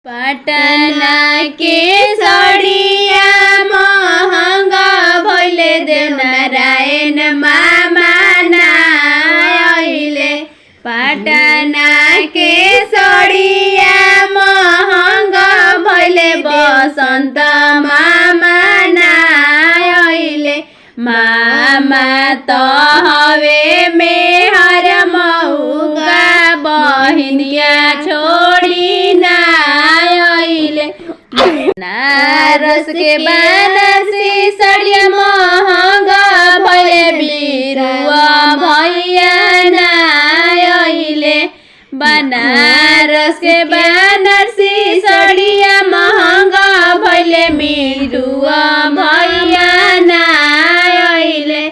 पटना के सड़िया महंगा भइले देव नारायण मामा नाइले। पटना के सड़िया महंगा भइले बसंत मामा नाइले। मामा तो हवे में हर मऊगा बहिनिया छोड़ी नाइले। नारस के बनारसी सड़िया महंगा भइले बिरुआ भैया नाइले। बनारस के बनारसी सड़िया महंगा भइले मिठुआ भैया नाइले।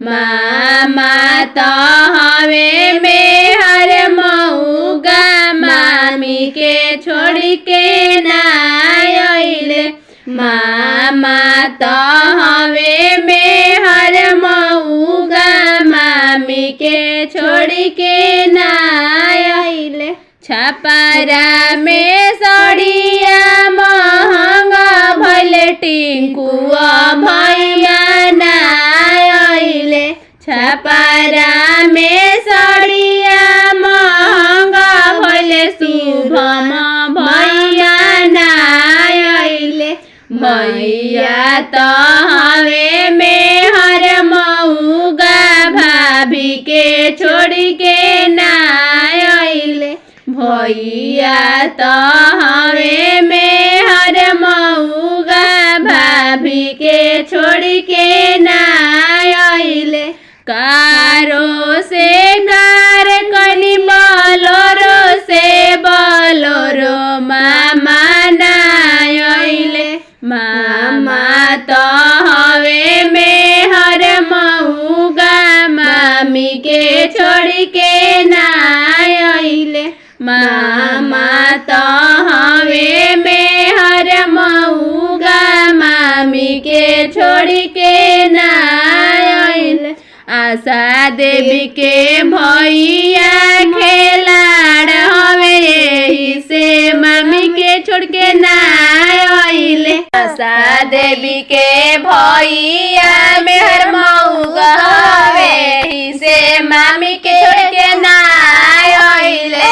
मामा तो हवे में हर मऊगा मामी के छोड़ी के नाइले। मामा तो हवे में हर मऊगा मामी के छोड़ी के नाइले। छपरा में सड़िया महंगा भइले टिंकुआ भैया नाइले। छपरा में सड़िया महंगा भइले शुभम भैया नाइले। भैया तो हवे में हर मऊगा भाभी के छोड़ी के नाइले। भैया तो हवे में हर मऊगा भाभी के छोड़ी के नाइले। कारो से कार कनी बोलोरो से बोलोरो मामा नाइले। मामा तो हवे में हर मऊगा मामी के छोड़ी के नाइले। मामा तो हवे में हर मऊगा मामी के छोड़ी के नाइले। आशा देवी के भैया खेलाड़ हवे यही से मामी के छोड़ के नाइले। आशा देवी के भैया मेहर मऊगा हवे यही से मामी के छोड़ के नाइले।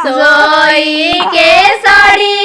सोई के साड़ी